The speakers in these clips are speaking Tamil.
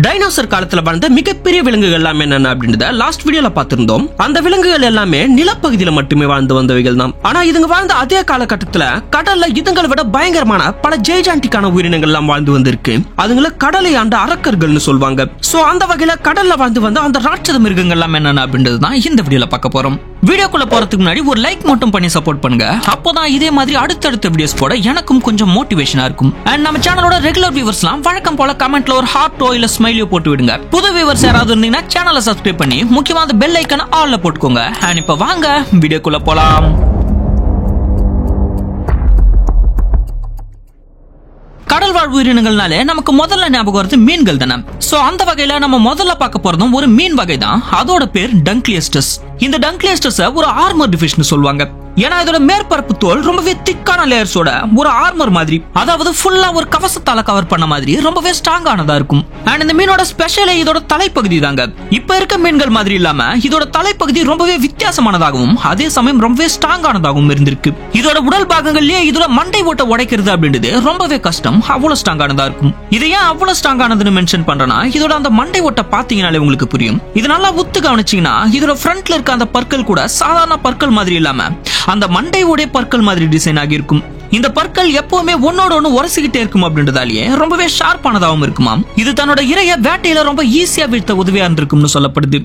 டைனோசர் காலத்துல வாழ்ந்த மிகப்பெரிய விலங்குகள் எல்லாம் என்னென்ன அப்படின்றத லாஸ்ட் வீடியோல பார்த்திருந்தோம். அந்த விலங்குகள் எல்லாமே நிலப்பகுதியில மட்டுமே வாழ்ந்து வந்தவைகள் தான். ஆனா இதுங்க வாழ்ந்த அதே காலகட்டத்துல கடல்ல இதுங்களை விட பயங்கரமான பல ஜெய்ஜாண்டிக்கான உயிரினங்கள் எல்லாம் வாழ்ந்து வந்திருக்கு. அதுங்களை கடலை ஆண்ட அரக்கர்கள்னு சொல்வாங்க. சோ அந்த வகையில கடல்ல வாழ்ந்து வந்த அந்த ராட்சத மிருகங்கள் எல்லாம் என்னென்ன அப்படின்றது தான் இந்த வீடியோல பார்க்க போறோம். வீடியோக்குள்ள போறதுக்கு முன்னாடி ஒரு லைக் மட்டும் பண்ணி சப்போர்ட் பண்ணுங்க. அப்போதான் இதே மாதிரி அடுத்தடுத்த வீடியோஸ் போட எனக்கும் கொஞ்சம் மோட்டிவேஷனா இருக்கும். அண்ட் நம்ம சேனலோட ரெகுலர் வியூவர்ஸ்லாம் வழக்கம் போல கமெண்ட்ல ஒரு ஹார்ட்டோ இல்ல ஸ்மைலியோ போட்டு விடுங்க. புது வியூவர்ஸ் யாராவது இருந்தீங்கன்னா சேனலை சப்ஸ்கிரைப் பண்ணி முக்கியமான பெல் ஐகானை ஆல்ல போட்டுக்கோங்க. அண்ட் இப்ப வாங்க வீடியோக்குள்ள போலாம். கடல் வாழ் உயிரினங்கள்னாலே நமக்கு முதல்ல ஞாபகம் வருது மீன்கள் தானே. சோ அந்த வகையில நம்ம முதல்ல பார்க்க போறதும் ஒரு மீன் வகை தான். அதோட பேர் டங்க்லியஸ்டஸ். இந்த டங்க்லியஸ்டஸ் ஒரு ஆர்மர்டு ஃபிஷ்னு சொல்லுவாங்க. ஏன்னா இதோட மேற்பரப்பு தோல் ரொம்பவே திக்கான லேயர்ஸோட ஒரு ஆர்மர் மாதிரி, அதாவது ஃபுல்லா ஒரு கவசத்தால கவர் பண்ண மாதிரி ரொம்பவே ஸ்ட்ராங்கானதா இருக்கும். அண்ட் இந்த மீனோட ஸ்பெஷலே இதோட தலைப்பகுதி தாங்க. இப்ப இருக்க மீன்கள் மாதிரி இல்லாம இதோட தலைப்பகுதி ரொம்பவே வித்தியாசமானதாகவும் அதே சமயம் ரொம்பவே ஸ்ட்ராங்கானதாகவும் இருந்திருக்கு. இதோட உடல் பாகங்கள்லயே இதோட மண்டை ஓட்ட உடைக்கிறது அப்படின்றது ரொம்பவே கஷ்டம். அவ்வளவு ஸ்ட்ராங்கானதா இருக்கும். இது ஏன் அவ்வளவு ஸ்ட்ராங்கானதுன்னு மென்ஷன் பண்றேன்னா, இதோட அந்த மண்டை ஓட்ட பாத்தீங்கன்னாலே உங்களுக்கு புரியும். இது நல்லா உத்து கவனிச்சீங்கன்னா இதோட ஃப்ரண்ட்ல இருக்க அந்த பற்கள் கூட சாதாரண பற்கள் மாதிரி இல்லாம அந்த மண்டையோட பற்கள் மாதிரி டிசைன் ஆகி இருக்கும். இந்த பற்கள் எப்பவுமே ஒன்னோட ஒன்னு உரசிக்கிட்டே இருக்கும் அப்படின்றதாலேயே ரொம்பவே ஷார்ப்பானதாகவும் இருக்குமா. இது தன்னோட இரைய வேட்டையில ரொம்ப ஈஸியா வீழ்த்த உதவியா இருந்திருக்கும்னு சொல்லப்படுது.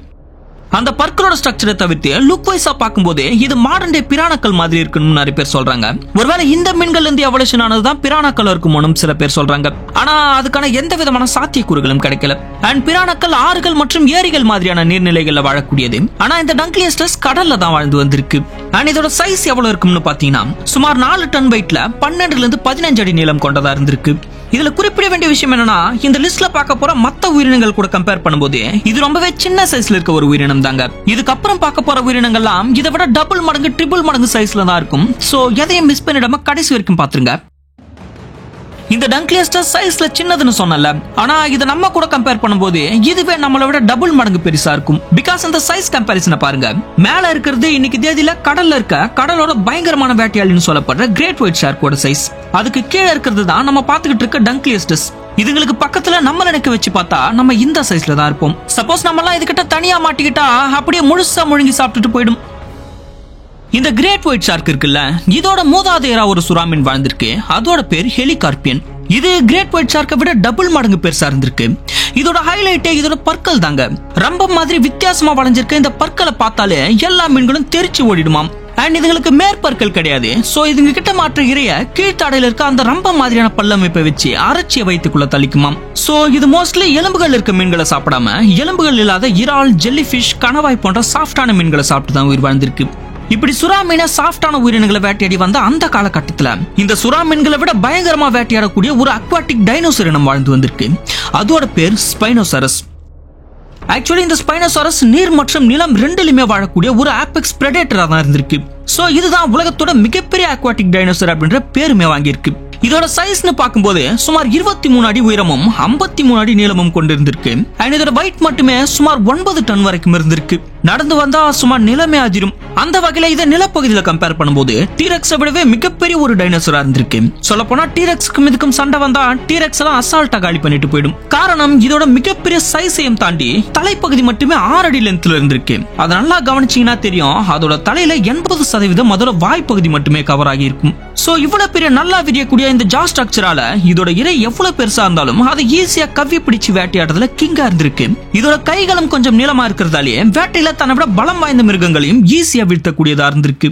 அந்த பற்களோட ஸ்ட்ரக்சரை தவிர்த்து லுக் வைஸா பார்க்கும்போது இது மாடர்ன் டே பிரானாக்கள் மாதிரி இருக்குன்னு நிறைய பேர் சொல்றாங்க. ஒருவேளை இந்த மீன்கள் இருந்து எவல்யூஷன் ஆனதுதான் பிரானாக்கள் இருக்குமோனும் சில பேர் சொல்றாங்க. ஆனா அதுக்கான எந்த விதமான சாத்தியக்கூறுகளும் கிடைக்கல. அண்ட் பிரானாக்கள் ஆறுகள் மற்றும் ஏரிகள் மாதிரியான நீர்நிலைகள்ல வாழக்கூடியது. ஆனா இந்த டங்க்லியஸ்டஸ் கடல்ல தான் வாழ்ந்து வந்திருக்கு. அண்ட் இதோட சைஸ் எவ்வளவு இருக்கும்னு பாத்தீங்கன்னா சுமார் 4 டன் வெயிட்ல 12 இருந்து 15 அடி நீளம் கொண்டதா இருந்திருக்கு. இதுல குறிப்பிட வேண்டிய விஷயம் என்னன்னா, இந்த லிஸ்ட்ல பார்க்க போற மத்த உயிரினங்கள் கூட கம்பேர் பண்ணும்போது இது ரொம்பவே சின்ன சைஸ்ல இருக்க ஒரு உயிரினம் தாங்க. இதுக்கப்புறம் பார்க்க போற உயிரினங்கள்லாம் இதை விட டபுள் மடங்கு ட்ரிபிள் மடங்கு சைஸ்ல தான் இருக்கும். சோ எதையும் மிஸ் பண்ணிடாம கடைசி வரைக்கும் பாத்துருங்க. இந்த டங்க்லியஸ்டஸ் சைஸ்ல சின்னதுன்னு சொன்னல, ஆனா இத நம்ம கூட கம்பேர் பண்ணும்போது இதுவே நம்மளை விட டபுள் மடங்கு பெருசா இருக்கும். பிகாஸ் அந்த சைஸ் கம்பேரிசனை பாருங்க. மேல இருக்கிறது இன்னைக்கு தேதியில கடல்ல இருக்க கடலோட பயங்கரமான வேட்டையாளின்னு சொல்லப்படுற கிரேட் ஒயிட் ஷார்க்கோட சைஸ். அதுக்கு கீழே இருக்கிறது தான் நம்ம பாத்துக்கிட்டு இருக்க டங்க்லியஸ்டஸ். இதுங்களுக்கு பக்கத்துல நம்ம நினைக்க வச்சு பார்த்தா நம்ம இந்த சைஸ்ல தான் இருப்போம். சப்போஸ் நம்ம எல்லாம் இதுகிட்ட தனியா மாட்டிக்கிட்டா அப்படியே முழுசா முழுங்கி சாப்பிட்டுட்டு போயிடும். இந்த கிரேட் ஒயிட் ஷார்க் இருக்குல்ல, இதோட மூதாதையரா ஒரு சுறாமீன் வாழ்ந்திருக்கு. அதோட பேர் ஹெலிகார்பியன். இது கிரேட் ஒயிட் ஷார்க்கை விட டபுள் மடங்கு பெருசா இருந்திருக்கு. இதோட ஹைலைட்டே இதோட பற்கள் தாங்க. ரம்பம் மாதிரி வித்தியாசமா வளைஞ்சிருக்க இந்த பற்களை பார்த்தாலே எல்லா மீன்களும் தெரிச்சு ஓடிடுமாம். அண்ட் இதுங்களுக்கு மேற்பற்கள் கிடையாது. சோ இதுங்க கிட்ட மாற்ற இறைய கீழ்த்தாடையில இருக்க அந்த ரம்பம் மாதிரியான பல்லமைப்பை வச்சு அரைச்சிய வயிற்றுக்குள்ள தளிக்குமாம். சோ இது மோஸ்ட்லி எலும்புகள் இருக்க மீன்களை சாப்பிடாம எலும்புகள் இல்லாத இறால், ஜெல்லிஃபிஷ், கணவாய் போன்ற சாஃப்டான மீன்களை சாப்பிட்டு தான் உயிர் வாழ்ந்திருக்கு. இப்படி சுறா மீன சாஃப்டான உயிரினங்களை வேட்டையாடி வந்த அந்த காலகட்டத்துல இந்த சுறா மீன்களை விட பயங்கரமா வேட்டையாடக்கூடிய ஒரு அக்வாட்டிக் டைனோசர் இனம் வாழ்ந்து வந்திருக்கு. அதோட பேர் ஸ்பைனோசாரஸ். ஆக்சுவலி இந்த ஸ்பைனோசாரஸ் நீர் மற்றும் நிலம் ரெண்டிலுமே வாழக்கூடிய ஒரு ஆபெக்ஸ் பிரெடேட்டரா தான் இருந்திருக்கு. சோ இதுதான் உலகத்தோட மிகப்பெரிய அக்வாட்டிக் டைனோசர் அப்படின்ற பேருமே வாங்கியிருக்கு. இதோட சைஸ்னு பார்க்கும்போது சுமார் 23 அடி உயரமும் 53 அடி நீளமும் கொண்டிருந்திருக்கு. அண்ட் இதோட வெயிட் மட்டுமே சுமார் 9 டன் வரைக்கும் இருந்திருக்கு. நடந்து வந்தா சுமார் நிலமே அதிரும். அந்த வகையில இதை நிலப்பகுதியில கம்பேர் பண்ணும்போது டீரெக்ஸை விடவே மிகப்பெரிய ஒரு டைனோசரா இருந்திருக்கு. சொல்ல போனா டீரெக்ஸ்க்கும் இதுக்கும் சண்டை வந்தா டீரெக்ஸ் எல்லாம் அசால்ட்டா காலி பண்ணிட்டு போயிடும். காரணம் இதோட மிகப்பெரிய சைஸையும் தாண்டி தலைப்பகுதி மட்டுமே 6 அடி லென்த்ல இருந்திருக்கு. அதை நல்லா கவனிச்சீங்கன்னா தெரியும், அதோட தலையில 80% அதோட வாய்ப்பகுதி மட்டுமே கவர் ஆகி இருக்கும். சோ இவ்வளவு பெரிய நல்லா விரியக்கூடிய இந்த ஜா ஸ்ட்ரக்சரால இதோட இறை எவ்வளவு பெருசா இருந்தாலும் அதை ஈஸியா கவ்வி பிடிச்சு வேட்டையாடுறதுல கிங்கா இருந்திருக்கு. இதோட கைகளும் கொஞ்சம் நீளமா இருக்கிறதாலே வேட்டையில தன்னை விட பலம் வாய்ந்த மிருகங்களையும் ஈஸியா வீழ்த்தக்கூடியதா இருந்திருக்கு.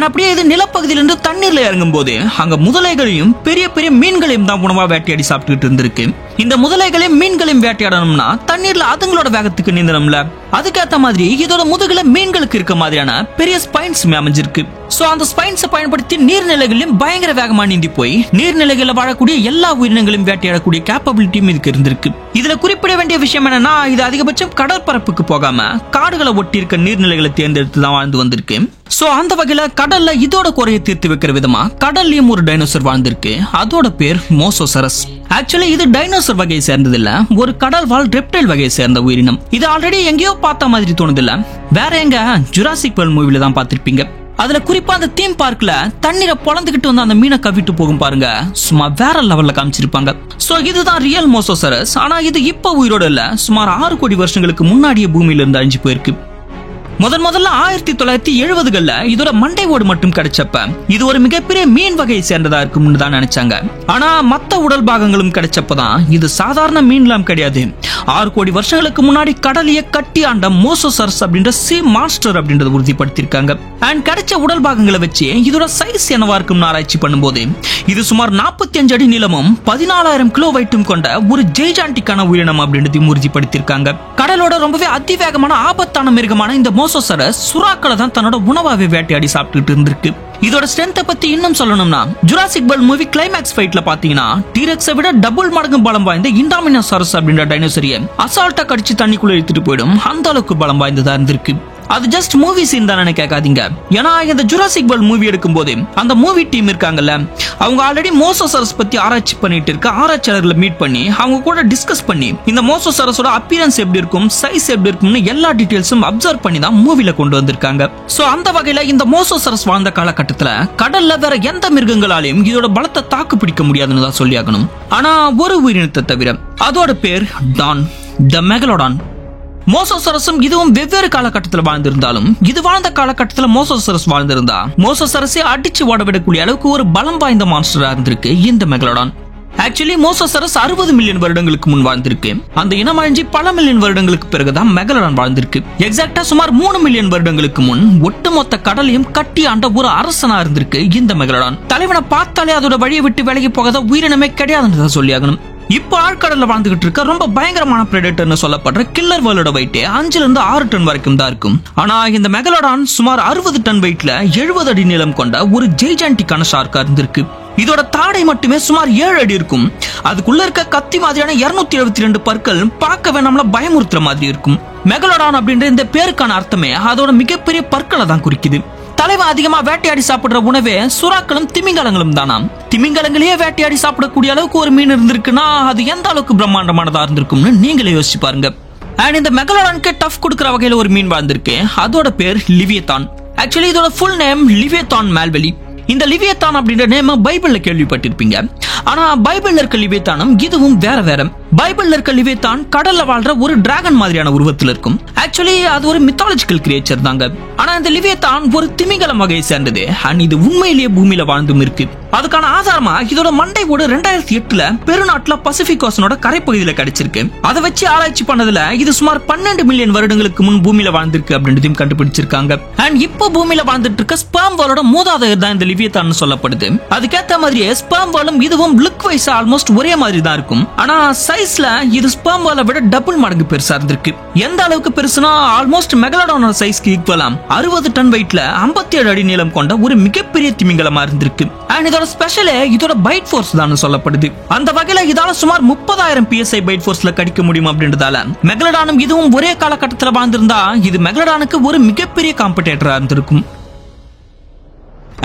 அப்படியே இது நிலப்பகுதியிலிருந்து தண்ணீர்ல இறங்கும் போது அங்க முதலைகளையும் பெரிய பெரிய மீன்களையும் தான் உணவா வேட்டையாடி சாப்பிட்டுட்டு இருந்திருக்கு. இந்த முதலைகளையும் மீன்களையும் வேட்டையாடணும்னா தண்ணீர்ல அதுங்களோட வேகத்துக்கு நீந்தணும்ல. அதுக்கேற்ற மாதிரி இதோட முதுகுல மீன்களுக்கு இருக்க மாதிரியான பெரிய ஸ்பைன்ஸ் அமைஞ்சிருக்கு. சோ அந்த ஸ்பைன்ஸை பயன்படுத்தி நீர்நிலைகளிலும் பயங்கர வேகமா நீந்தி போய் நீர்நிலைகள்ல வாழக்கூடிய எல்லா உயிரினங்களையும் வேட்டையாடக்கூடிய கேப்பபிலிட்டியும் இதுக்கு இருந்திருக்கு. இதுல குறிப்பிட வேண்டிய விஷயம் என்னன்னா, இது அதிகபட்சம் கடற்பரப்புக்கு போகாம காடுகளை ஒட்டி இருக்க நீர்நிலைகளை தேர்ந்தெடுத்து தான் வாழ்ந்து வந்திருக்கு. சோ அந்த வகையில கடல்ல இதோட குறையை தீர்த்து வைக்கிற விதமா கடல்லயும் ஒரு டைனோசர் வாழ்ந்திருக்கு. அதோட பேர் மோசோசரஸ். ஆக்சுவலி இது டைனோசர் வகையை சேர்ந்தது இல்ல, ஒரு கடல் வாழ் ரெப்டைல் வகையை சேர்ந்த உயிரினம். இது ஆல்ரெடி எங்கேயோ பார்த்த மாதிரி தோணுது இல்ல, வேற எங்க ஜுராசிக் வேர்ல்ட் மூவில தான் பார்த்திருப்பீங்க. அதுல குறிப்பா அந்த தீம் பார்க்ல தண்ணீரை பொளந்துகிட்டு வந்து அந்த மீனை கவிட்டு போகும் பாருங்க, சும்மா வேற லெவல்ல காமிச்சிருப்பாங்க. சோ இதுதான் ரியல் மோசோசரஸ். ஆனா இது இப்ப உயிரோட இல்ல, சுமார் 6 கோடி வருஷங்களுக்கு முன்னாடியே பூமியில இருந்து அழிஞ்சு போயிருக்கு. முதல்ல 1970கள்ல இதோட மண்டை ஓடு மட்டும் கிடைச்சப்ப இது ஒரு மிகப்பெரிய மீன் வகையை சேர்ந்ததா இருக்கும்னு தான் நினைச்சாங்க. ஆனா மத்த உடல் பாகங்களும் கிடைச்சப்பதான் இது சாதாரண மீன்லாம் கிடையாது, 6 கோடி வருஷங்களுக்கு முன்னாடி கடலையே கட்டி ஆண்ட மோசோசரஸ் அப்படின்ற சீ மான்ஸ்டர் அப்படின்றத உறுதிப்படுத்திருக்காங்க. அண்ட் கிடைச்ச உடல் பாகங்களை வச்சு இதோட சைஸ் என்னவா இருக்கும்னு ஆராய்ச்சி பண்ணும்போது இது சுமார் 45 அடி நீளமும் 14,000 கிலோ வெயிட்டும் கொண்ட ஒரு ஜெய்ஜாண்டிக்கான உயிரினம் அப்படின்றதையும் உறுதிப்படுத்திருக்காங்க. கடலோட ரொம்பவே அதிவேகமான ஆபத்தான மிருகமான இந்த மோசோசரஸ் சுறாக்களை தான் தன்னோட உணவாவே வேட்டையாடி சாப்பிட்டுட்டு இருந்திருக்கு. இதோட ஸ்ட்ரென்த்தை பத்தி இன்னும் சொல்லணும்னா ஜுராசிக் வேர்ல்ட் மூவி கிளைமேக்ஸ் ஃபைட்ல பாத்தீங்கன்னா டீரெக்ஸை விட டபுள் மடங்கு பலம் வாய்ந்த இண்டாமினோசாரஸ் அப்படின்ற டைனோசரிய அசால்ட்டா கடிச்சு தண்ணிக்குள்ள இழுத்துட்டு போயிடும், அந்த அளவுக்கு பலம் வாய்ந்ததா இருந்திருக்கு. அது ஜஸ்ட் மூவி சீன் தானே கேட்காதீங்க. ஏன்னா இந்த ஜுராசிக் வேர்ல்ட் மூவி எடுக்கும் போது அந்த மூவி டீம் இருக்காங்கல்ல, அவங்க ஆல்ரெடி மோசோசரஸ் பத்தி ஆராய்ச்சி பண்ணிட்டு இருக்க ஆராய்ச்சியாளர்களை மீட் பண்ணி அவங்க கூட டிஸ்கஸ் பண்ணி இந்த மோசோசரஸோட அப்பியரன்ஸ் எப்படி இருக்கும், சைஸ் எப்படி இருக்கும்னு எல்லா டீடைல்ஸும் அப்சர்வ் பண்ணி தான் மூவில கொண்டு வந்திருக்காங்க. சோ அந்த வகையில இந்த மோசோசரஸ் வாழ்ந்த காலகட்டத்துல கடல்ல வேற எந்த மிருகங்களாலையும் இதோட பலத்தை தாக்கு பிடிக்க முடியாதுன்னு தான் சொல்லியாகணும். ஆனா ஒரு உயிரினத்தை தவிர, அதோட பேர் டான், த மெகலோடான். மோசோசரஸும் இதுவும் வெவ்வேறு காலகட்டத்தில் வாழ்ந்திருந்தாலும் இது வாழ்ந்த காலகட்டத்தில் மோசோசரஸ் வாழ்ந்திருந்தா மோசோசரஸை அடிச்சு ஓடவிடக்கூடிய அளவுக்கு ஒரு பலம் வாய்ந்த மான்ஸ்டரா இருந்திருக்கு இந்த மெகலோடான். ஆக்சுவலி மோசோசரஸ் 60 மில்லியன் வருடங்களுக்கு முன் வாழ்ந்திருக்கு. அந்த இனம் அழிஞ்சு பல மில்லியன் வருடங்களுக்கு பிறகுதான் மெகலோடான் வாழ்ந்திருக்கு. எக்ஸாக்டா சுமார் 3 மில்லியன் வருடங்களுக்கு முன் ஒட்டுமொத்த கடலையும் கட்டி ஆண்ட ஒரு அரசனா இருந்திருக்கு இந்த மெகலோடான். தலைவனை பார்த்தாலே அதோட வழியை விட்டு விலகி போகாத உயிரினமே கிடையாதுன்னு சொல்லியாகணும். இப்ப ஆழ்கடல்ல வாழ்ந்துகிட்டு இருக்க ரொம்ப பயங்கரமான பிரெடேட்டர்னு சொல்லப்படுற கில்லர் வேர்லோட வெயிட் 5 to 6 டன் வரைக்கும் தான் இருக்கும். ஆனா இந்த மெகலோடான் சுமார் 60 டன் வெயிட்ல 70 அடி நீளம் கொண்ட ஒரு ஜெய்ஜாண்டிக்கான ஷார்க்கா இருந்திருக்கு. இதோட தாடை மட்டுமே சுமார் 7 அடி இருக்கும். அதுக்குள்ள இருக்க கத்தி மாதிரியான 272 பற்கள் பார்க்கவே நம்மள பயமுறுத்துற மாதிரி இருக்கும். மெகலோடான் அப்படின்ற இந்த பேருக்கான அர்த்தமே அதோட மிகப்பெரிய பற்களை தான் குறிக்குது. தலைவன் அதிகமா வேட்டையாடி சாப்பிடுற உணவே சுறாக்களும் திமிங்கலங்களும் தானாம். திமிங்கலங்களையே வேட்டையாடி சாப்பிடக்கூடிய அளவுக்கு ஒரு மீன் இருந்திருக்குன்னா அது எந்த அளவுக்கு பிரம்மாண்டமானதா இருந்திருக்கும்னு நீங்களே யோசிச்சு பாருங்க. அண்ட் இந்த மெகலோடானுக்கு டஃப் கொடுக்குற வகையில ஒரு மீன் வாழ்ந்திருக்கு, அதோட பேர் லிவியத்தான். ஆக்சுவலி இதோட ஃபுல் நேம் லிவியத்தான் மேல்வெலி. இந்த லிவியத்தான் அப்படின்ற நேம் பைபிள்ல கேள்விப்பட்டிருப்பீங்க. ஆனா பைபிள்ல இருக்க லிவியத்தானும் இதுவும் வேற வேற. பைபிள்ல இருக்க லிவியத்தான் கடல்ல வாழ்ற ஒரு டிராகன் மாதிரியான உருவத்தில் இருக்கும். ஆக்சுவலி அது ஒரு மித்தாலஜிக்கல் கிரியேச்சர் தாங்க. ஆனா இந்த லிவியத்தான் ஒரு திமிங்கலம் வகையை சேர்ந்தது. அண்ட் இது உண்மையிலேயே பூமியில வாழ்ந்தும் இருக்கு. அதுக்கான ஆதாரமா இதோட மண்டை ஓடு 2008ல பெருநாட்டுல பசிபிக் ஓசனோட கரைப்பகுதியில கிடைச்சிருக்கு. அதை வச்சு ஆராய்ச்சி பண்ணதுல இது சுமார் 12 மில்லியன் வருடங்களுக்கு முன் பூமியில வாழ்ந்திருக்கு அப்படின்றதையும் கண்டுபிடிச்சிருக்காங்க. அண்ட் இப்போ பூமியில வாழ்ந்துட்டு இருக்க ஸ்பெர்ம் வாலோட மூதாதையர் தான் இந்த லிவியத்தான் சொல்லப்படுது. அதுக்கேற்ற மாதிரியே ஸ்பெர்ம் வாலும் இதுவும் லுக் வைஸ் ஆல்மோஸ்ட் ஒரே மாதிரி தான் இருக்கும். ஆனா சைஸ்ல இது ஸ்பெர்ம் வாலை விட டபுள் மடங்கு பெருசா இருந்திருக்கு. எந்த அளவுக்கு பெருசுனா ஆல்மோஸ்ட் மெகலோடானோட சைஸ்க்கு ஈக்குவலாம் 60 டன் வெயிட்ல 57 அடி நீளம் கொண்ட ஒரு மிகப்பெரிய திமிங்கலமா இருந்திருக்கு. அண்ட் இதோட ஸ்பெஷலே இதோட பைட் ஃபோர்ஸ் தான் சொல்லப்படுது. அந்த வகையில இதால சுமார் 30,000 PSI பைட் ஃபோர்ஸ்ல கடிக்க முடியும் அப்படின்றதால மெகலோடானும் இதுவும் ஒரே காலகட்டத்தில் வாழ்ந்திருந்தா இது மெகலோடானுக்கு ஒரு மிகப்பெரிய காம்படிட்டரா இருந்திருக்கும்.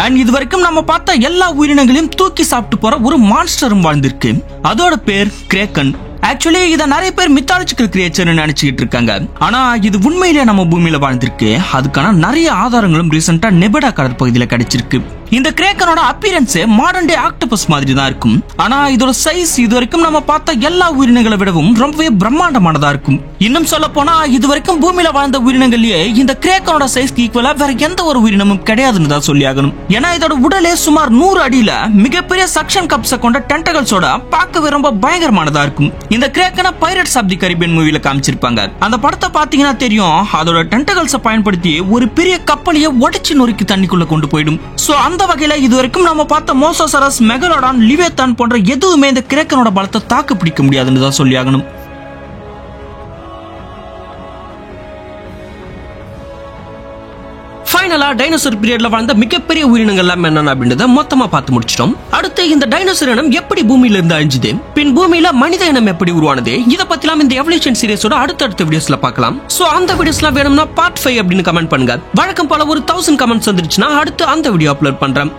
அண்ட் இது வரைக்கும் நம்ம பார்த்த எல்லா உயிரினங்களையும் தூக்கி சாப்பிட்டு போற ஒரு மான்ஸ்டரும் வாழ்ந்திருக்கு. அதோட பேர் கிரேக்கன். ஆக்சுவலி இத நிறைய பேர் மித்தாலஜிக்கல் கிரியேச்சர் நினைச்சுக்கிட்டு இருக்காங்க. ஆனா இது உண்மையிலேயே நம்ம பூமியில வாழ்ந்திருக்கு. அதுக்கான நிறைய ஆதாரங்களும் ரீசெண்டா நெபடா கடற்பகுதியில கிடைச்சிருக்கு. இந்த கிரேக்கனோட அப்பியரன்ஸ் மாடர்ன் டே ஆக்டோபஸ் மாதிரி தான் இருக்கும். ஆனா இதோட சைஸ் இது வரைக்கும் நம்ம பார்த்த எல்லா உயிரினங்களை விடவும் ரொம்பவே பிரம்மாண்டமானதா இருக்கும். இன்னும் சொல்ல போனா இது வரைக்கும் பூமியில வாழ்ந்த உயிரினங்கள்லயே இந்த கிரேக்கனோட சைஸ்க்கு ஈக்குவலா வேற எந்த ஒரு உயிரினமும் கிடையாதுன்னு தான் சொல்லி ஆகணும். ஏன்னா இதோட உடலே சுமார் 100 அடியில மிகப்பெரிய சக்ஷன் கப்ஸ கொண்ட டென்டகல்ஸோட பார்க்கவே ரொம்ப பயங்கரமானதா இருக்கும். இந்த கிரேக்கனை பைரட்ஸ் ஆஃப் தி கரீபியன் மூவில காமிச்சிருப்பாங்க. அந்த படத்தை பாத்தீங்கன்னா தெரியும், அதோட டென்டகல்ஸ பயன்படுத்தி ஒரு பெரிய கப்பலையே உடைச்சு நொறுக்கி தண்ணிக்குள்ள கொண்டு போயிடும். சோ அந்த வகையில இதுவரைக்கும் நம்ம பார்த்த மோசோசரஸ், மெகலோடான், லிவியத்தான் போன்ற எதுவுமே இந்த கிரேக்கனோட பலத்தை தாக்கு பிடிக்க முடியாதுன்னு தான் சொல்லி ஆகணும். ஃபைனலா டைனோசர் பீரியட்ல வாழ்ந்த மிகப்பெரிய உயிரினங்கள் எல்லாம் என்னென்ன அப்படின்றத மொத்தமா பார்த்து முடிச்சிட்டோம். அடுத்து இந்த டைனோசர் இனம் எப்படி பூமியில இருந்து அழிஞ்சுது, பின் பூமியில மனித இனம் எப்படி உருவானது, இத பத்திலாம் இந்த எவல்யூஷன் சீரிஸோட அடுத்தடுத்த வீடியோஸ்ல பார்க்கலாம். சோ அந்த வீடியோஸ்லாம் வேணும்னா பார்ட் 5 அப்படின்னு கமெண்ட் பண்ணுங்க. வழக்கம் போல ஒரு 1000 கமெண்ட்ஸ் வந்துருச்சுன்னா அடுத்து அந்த வீடியோ அப்லோட் பண்றேன்.